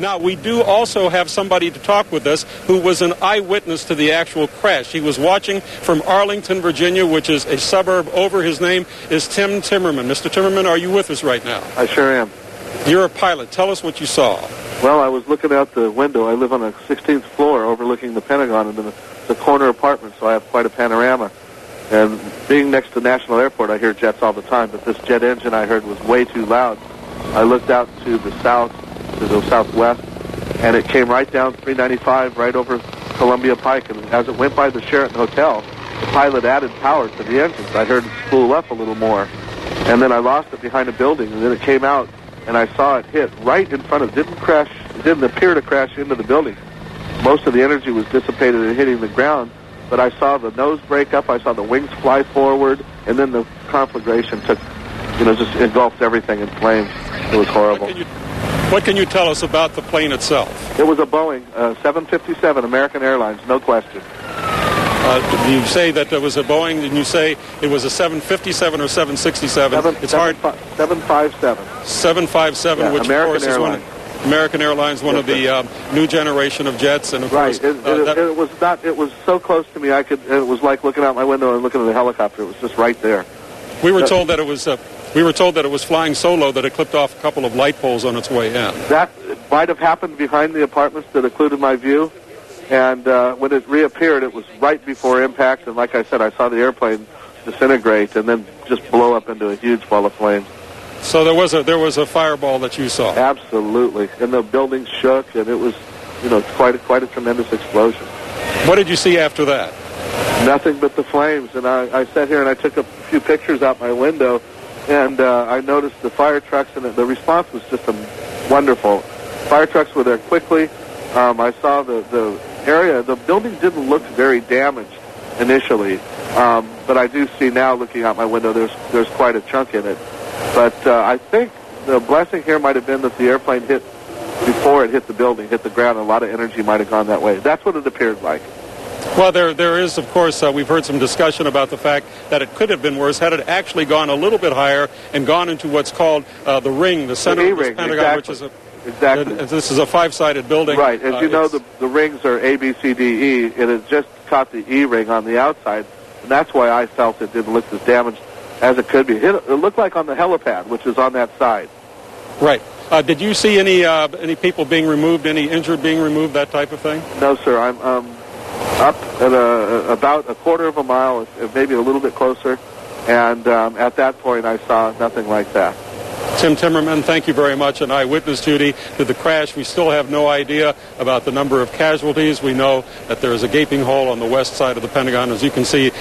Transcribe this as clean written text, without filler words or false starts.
Now, we do also have somebody to talk with us who was an eyewitness to the actual crash. He was watching from Arlington, Virginia, which is a suburb over. His name is Tim Timmerman. Mr. Timmerman, are you with us right now? I sure am. You're a pilot. Tell us what you saw. Well, I was looking out the window. I live on a 16th floor overlooking the Pentagon, and it's a corner apartment, so I have quite a panorama. And being next to National Airport, I hear jets all the time, but this jet engine I heard was way too loud. I looked out to the south, to the southwest, and it came right down 395, right over Columbia Pike. And as it went by the Sheraton Hotel, the pilot added power to the engines. I heard it spool up a little more. And then I lost it behind a building, and then it came out, and I saw it hit right in front of, it didn't appear to crash into the building. Most of the energy was dissipated and hitting the ground, but I saw the nose break up, I saw the wings fly forward, and then the conflagration took, just engulfed everything in flames. It was horrible. What can you tell us about the plane itself? It was a Boeing 757, American Airlines, no question. You say that there was a Boeing, and you say it was a 757 or 767. It's hard. 757. 757, yeah, which American of course Airlines. is American Airlines, one of the new generation of jets, and of course, it was not. It was so close to me. It was like looking out my window and looking at the helicopter. It was just right there. We were told that it was. We were told that it was flying so low that it clipped off a couple of light poles on its way in. That might have happened behind the apartments that occluded my view. And when it reappeared, it was right before impact. And like I said, I saw the airplane disintegrate and then just blow up into a huge ball of flames. So there was a fireball that you saw. Absolutely, and the building shook, and it was, quite a tremendous explosion. What did you see after that? Nothing but the flames. And I sat here and I took a few pictures out my window, and I noticed the fire trucks, and the response was just wonderful. Fire trucks were there quickly. I saw the area. The building didn't look very damaged initially, but I do see now, looking out my window, there's quite a chunk in it. But I think the blessing here might have been that the airplane hit before it hit the building, hit the ground. A lot of energy might have gone that way. That's what it appeared like. Well, there is, of course, we've heard some discussion about the fact that it could have been worse had it actually gone a little bit higher and gone into what's called the ring, the center of the Pentagon, exactly. Which is exactly. This is a five-sided building. Right. As you know, the rings are A, B, C, D, E. It has just caught the E ring on the outside, and that's why I felt it didn't look as damaged as it could be. It looked like on the helipad, which is on that side. Right. Did you see any people being removed, any injured being removed, that type of thing? No, sir. I'm up at about a quarter of a mile, maybe a little bit closer, and at that point I saw nothing like that. Tim Timmerman, thank you very much. An eyewitness duty to the crash. We still have no idea about the number of casualties. We know that there is a gaping hole on the west side of the Pentagon. As you can see,